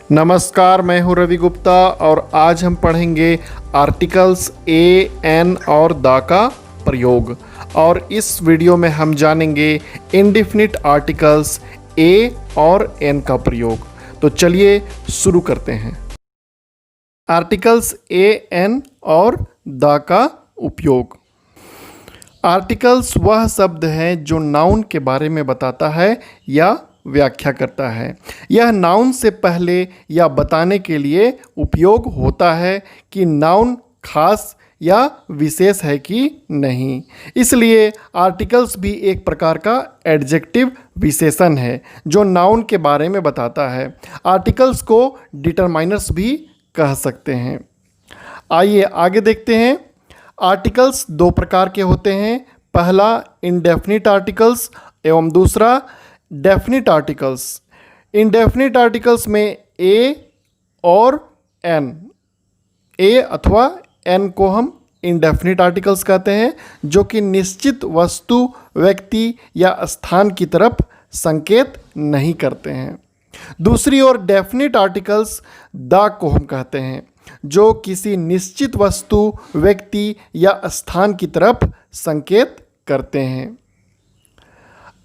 नमस्कार, मैं हूं रवि गुप्ता और आज हम पढ़ेंगे आर्टिकल्स ए, एन और द का प्रयोग। और इस वीडियो में हम जानेंगे इंडेफिनिट आर्टिकल्स ए और एन का प्रयोग। तो चलिए शुरू करते हैं। आर्टिकल्स ए, एन और द का उपयोग। आर्टिकल्स वह शब्द है जो नाउन के बारे में बताता है या व्याख्या करता है। यह नाउन से पहले या बताने के लिए उपयोग होता है कि नाउन खास या विशेष है कि नहीं। इसलिए आर्टिकल्स भी एक प्रकार का एडजेक्टिव विशेषण है जो नाउन के बारे में बताता है। आर्टिकल्स को डिटरमाइनर्स भी कह सकते हैं। आइए आगे देखते हैं। आर्टिकल्स दो प्रकार के होते हैं। पहला इंडेफिनिट आर्टिकल्स एवं दूसरा डेफिनिट आर्टिकल्स। इंडेफिनिट आर्टिकल्स में ए और एन, ए अथवा एन को हम इंडेफिनिट आर्टिकल्स कहते हैं जो कि निश्चित वस्तु, व्यक्ति या स्थान की तरफ संकेत नहीं करते हैं। दूसरी ओर डेफिनिट आर्टिकल्स द को हम कहते हैं जो किसी निश्चित वस्तु, व्यक्ति या स्थान की तरफ संकेत करते हैं।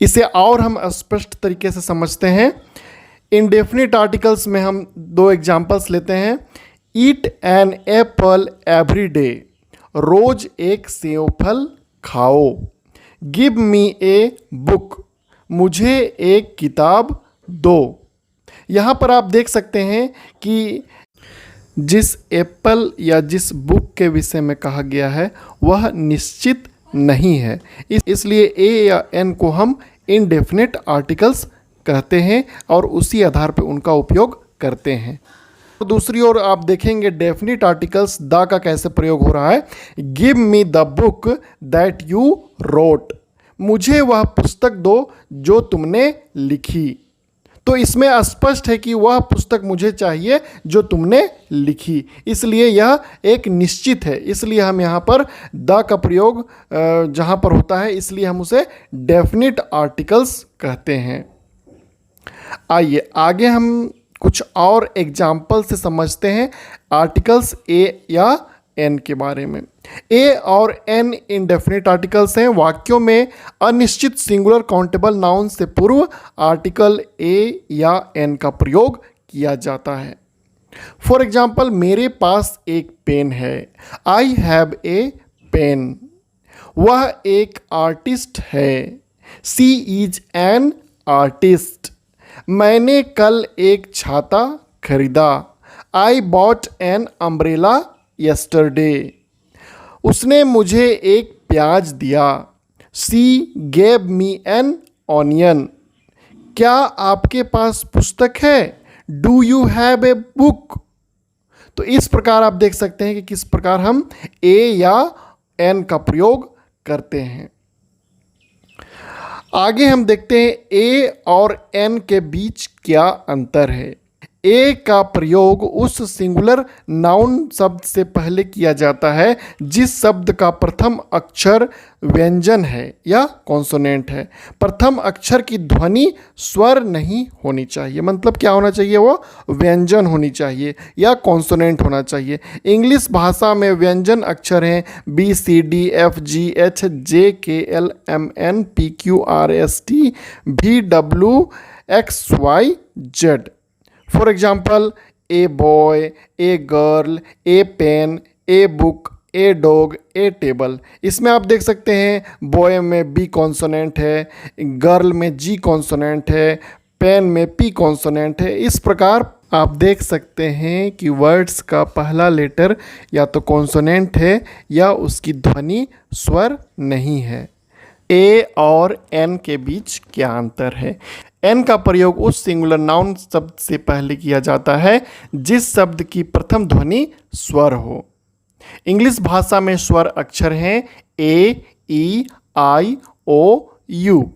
इसे और हम स्पष्ट तरीके से समझते हैं। इंडेफिनिट आर्टिकल्स में हम दो एग्जाम्पल्स लेते हैं। Eat an apple every day, रोज एक सेब फल खाओ। गिव मी ए बुक, मुझे एक किताब दो। यहाँ पर आप देख सकते हैं कि जिस एप्पल या जिस बुक के विषय में कहा गया है वह निश्चित नहीं है, इसलिए ए या एन को हम इंडेफिनिट आर्टिकल्स कहते हैं और उसी आधार पर उनका उपयोग करते हैं। तो दूसरी ओर आप देखेंगे डेफिनिट आर्टिकल्स द का कैसे प्रयोग हो रहा है। Give me the book that you wrote, मुझे वह पुस्तक दो जो तुमने लिखी। तो इसमें स्पष्ट है कि वह पुस्तक मुझे चाहिए जो तुमने लिखी, इसलिए यह एक निश्चित है। इसलिए हम यहाँ पर द का प्रयोग जहाँ पर होता है इसलिए हम उसे डेफिनिट आर्टिकल्स कहते हैं। आइए आगे हम कुछ और एग्जाम्पल से समझते हैं आर्टिकल्स ए या एन के बारे में। ए और एन इंडेफिनिट आर्टिकल्स हैं। वाक्यों में अनिश्चित सिंगुलर काउंटेबल नाउन से पूर्व आर्टिकल ए या एन का प्रयोग किया जाता है। फॉर एग्जाम्पल, मेरे पास एक पेन है। I have a pen. वह एक आर्टिस्ट है। She is an artist. मैंने कल एक छाता खरीदा। I bought an umbrella yesterday. उसने मुझे एक प्याज दिया। She gave me an onion. क्या आपके पास पुस्तक है? Do you have a book? तो इस प्रकार आप देख सकते हैं कि किस प्रकार हम ए या एन का प्रयोग करते हैं। आगे हम देखते हैं ए और एन के बीच क्या अंतर है। ए का प्रयोग उस सिंगुलर नाउन शब्द से पहले किया जाता है जिस शब्द का प्रथम अक्षर व्यंजन है या कॉन्सोनेंट है। प्रथम अक्षर की ध्वनि स्वर नहीं होनी चाहिए, मतलब क्या होना चाहिए, वो व्यंजन होनी चाहिए या कॉन्सोनेंट होना चाहिए। इंग्लिश भाषा में व्यंजन अक्षर हैं B, C, D, F, G, H, J, K, L, M, N, P, Q, R, S, T, V, W, X, Y, Z. For example, a boy, a girl, a pen, a book, a dog, a table. इसमें आप देख सकते हैं boy में B consonant है, girl में जी consonant है, pen में पी कॉन्सोनेंट है। इस प्रकार आप देख सकते हैं कि वर्ड्स का पहला लेटर या तो कॉन्सोनेंट है या उसकी ध्वनि स्वर नहीं है। ए और एन के बीच क्या अंतर है। एन का प्रयोग उस सिंगुलर नाउन शब्द से पहले किया जाता है जिस शब्द की प्रथम ध्वनि स्वर हो। इंग्लिश भाषा में स्वर अक्षर हैं ए, ई, आई, ओ, यू।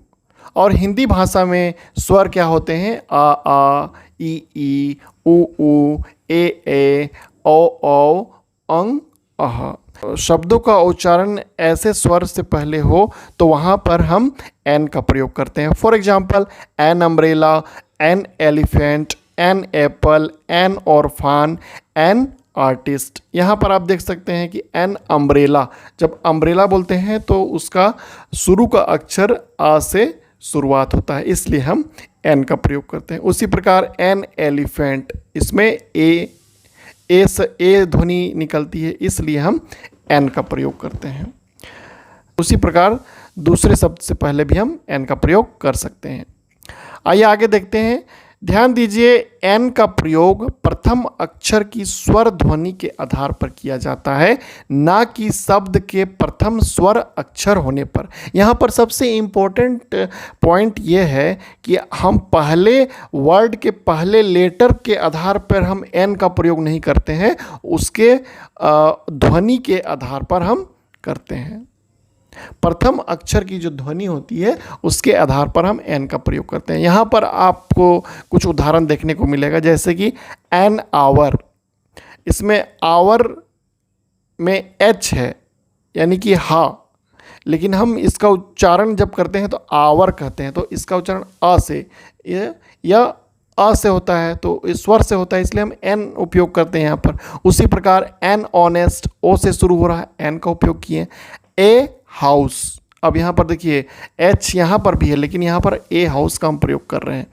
और हिंदी भाषा में स्वर क्या होते हैं आ, ई, उ, ए, औ, अंग, अह। शब्दों का उच्चारण ऐसे स्वर से पहले हो तो वहाँ पर हम एन का प्रयोग करते हैं। For example, an umbrella, an elephant, an apple, an orphan, an artist. यहाँ पर आप देख सकते हैं कि एन अम्ब्रेला, जब अम्ब्रेला बोलते हैं तो उसका शुरू का अक्षर आ से शुरुआत होता है, इसलिए हम एन का प्रयोग करते हैं। उसी प्रकार एन एलिफेंट, इसमें ए ध्वनि निकलती है, इसलिए हम एन का प्रयोग करते हैं। उसी प्रकार दूसरे शब्द से पहले भी हम एन का प्रयोग कर सकते हैं। आइए आगे देखते हैं। ध्यान दीजिए, एन का प्रयोग प्रथम अक्षर की स्वर ध्वनि के आधार पर किया जाता है, ना कि शब्द के प्रथम स्वर अक्षर होने पर। यहाँ पर सबसे इम्पोर्टेंट पॉइंट ये है कि हम पहले वर्ड के पहले लेटर के आधार पर हम एन का प्रयोग नहीं करते हैं, उसके ध्वनि के आधार पर हम करते हैं। प्रथम अक्षर की जो ध्वनि होती है उसके आधार पर हम एन का प्रयोग करते हैं। यहाँ पर आपको कुछ उदाहरण देखने को मिलेगा, जैसे कि एन आवर, इसमें आवर में एच है यानी कि हा, लेकिन हम इसका उच्चारण जब करते हैं तो आवर कहते हैं, तो इसका उच्चारण अ से या अ से होता है, तो इस स्वर से होता है, इसलिए हम एन उपयोग करते हैं यहाँ पर। उसी प्रकार एन ऑनेस्ट, ओ से शुरू हो रहा है, एन का उपयोग किए। ए हाउस, अब यहाँ पर देखिए एच यहाँ पर भी है, लेकिन यहाँ पर ए हाउस का हम प्रयोग कर रहे हैं।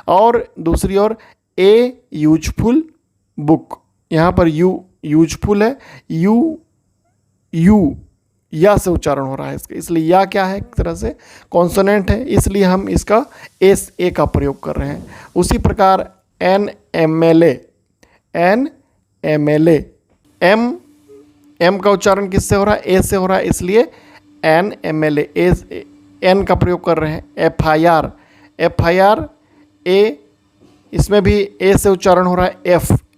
और दूसरी ओर ए यूजफुल बुक, यहाँ पर यू यूजफुल है, यू या से उच्चारण हो रहा है इसका, इसलिए या क्या है, एक तरह से कॉन्सोनेंट है, इसलिए हम इसका एस ए का प्रयोग कर रहे हैं। उसी प्रकार an M L A, M का उच्चारण किससे हो रहा है, ए से हो रहा है, इसलिए an M L A, an का प्रयोग कर रहे हैं। एफ आई आर ए, इसमें भी ए से उच्चारण हो रहा है।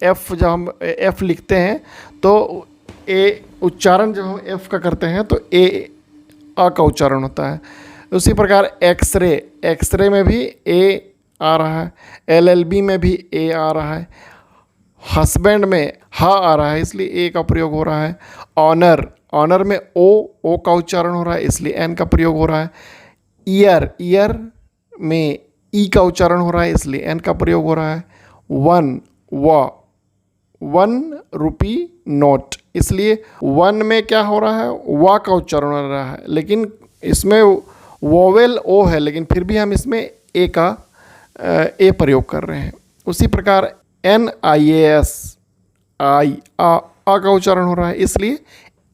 एफ जब हम एफ लिखते हैं तो ए उच्चारण जब हम एफ का करते हैं तो ए आ का उच्चारण होता है। उसी प्रकार एक्सरे में भी ए आ रहा है, LLB में भी ए आ रहा है, हस्बैंड में हा आ रहा है, इसलिए ए का प्रयोग हो रहा है। ऑनर में ओ का उच्चारण हो रहा है, इसलिए एन का प्रयोग हो रहा है। ईयर में ई का उच्चारण हो रहा है, इसलिए एन का प्रयोग हो रहा है। वन रुपी नोट, इसलिए वन में क्या हो रहा है, वा का उच्चारण हो रहा है, लेकिन इसमें वोवेल ओ है, लेकिन फिर भी हम इसमें ए का प्रयोग कर रहे हैं। उसी प्रकार NIAS, आ का उच्चारण हो रहा है, इसलिए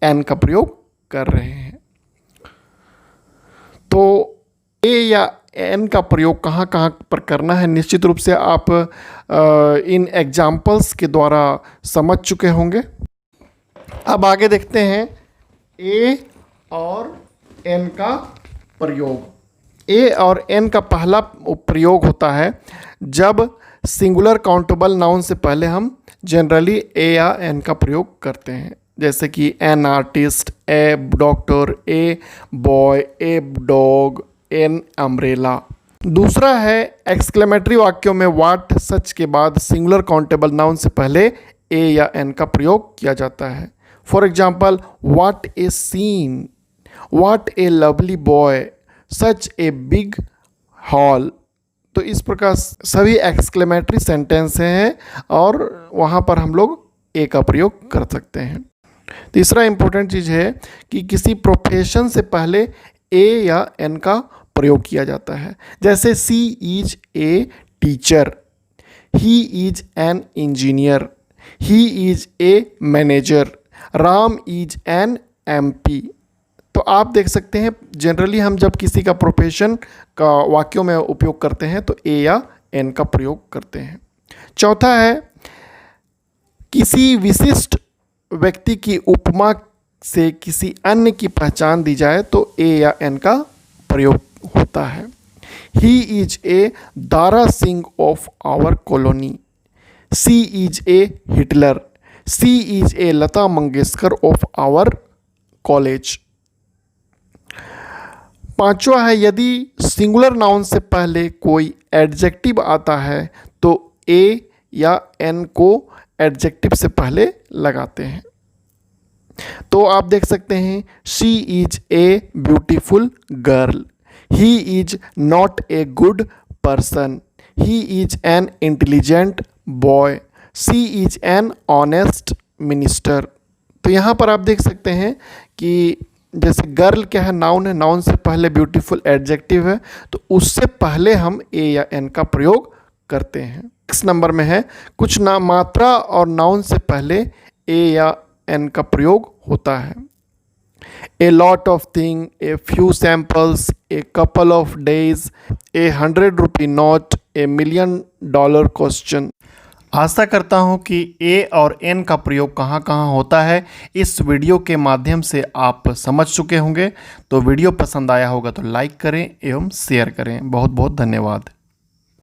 एन का प्रयोग कर रहे हैं। तो ए या एन का प्रयोग कहाँ कहाँ पर करना है, निश्चित रूप से आप इन एग्जाम्पल्स के द्वारा समझ चुके होंगे। अब आगे देखते हैं ए और एन का प्रयोग। ए और एन का पहला प्रयोग होता है जब सिंगुलर काउंटेबल नाउन से पहले हम जनरली ए या एन का प्रयोग करते हैं, जैसे कि an artist, A doctor, A boy, a dog, an umbrella. दूसरा है एक्सक्लेमेटरी वाक्यों में व्हाट सच के बाद सिंगुलर काउंटेबल नाउन से पहले ए या एन का प्रयोग किया जाता है। For example, what a scene, what a lovely boy, such a big hall. तो इस प्रकार सभी एक्सक्लेमेटरी सेंटेंस हैं और वहाँ पर हम लोग ए का प्रयोग कर सकते हैं। तीसरा इंपॉर्टेंट चीज़ है कि किसी प्रोफेशन से पहले ए या एन का प्रयोग किया जाता है, जैसे she is a teacher, he is an engineer, he is a manager, Ram is an MP। तो आप देख सकते हैं जनरली हम जब किसी का प्रोफेशन का वाक्यों में उपयोग करते हैं तो ए या एन का प्रयोग करते हैं। चौथा है किसी विशिष्ट व्यक्ति की उपमा से किसी अन्य की पहचान दी जाए तो ए या एन का प्रयोग होता है। He is a Dara Singh of our colony, she is a Hitler, she is a Lata Mangeshkar of our college. पांचवा है यदि सिंगुलर नाउन से पहले कोई एडजेक्टिव आता है तो ए या एन को एडजेक्टिव से पहले लगाते हैं। तो आप देख सकते हैं she is a beautiful girl, he is not a good person, he is an intelligent boy, she is an honest minister. तो यहाँ पर आप देख सकते हैं कि जैसे गर्ल क्या है, नाउन है, नाउन से पहले ब्यूटीफुल एडजेक्टिव है, तो उससे पहले हम ए या एन का प्रयोग करते हैं। नेक्स्ट नंबर में है कुछ ना मात्रा और नाउन से पहले ए या एन का प्रयोग होता है। A lot of thing, a few samples, a couple of days, a 100 rupee note, a $1,000,000 question। आशा करता हूँ कि ए और एन का प्रयोग कहाँ कहाँ होता है इस वीडियो के माध्यम से आप समझ चुके होंगे। तो वीडियो पसंद आया होगा तो लाइक करें एवं शेयर करें। बहुत बहुत धन्यवाद।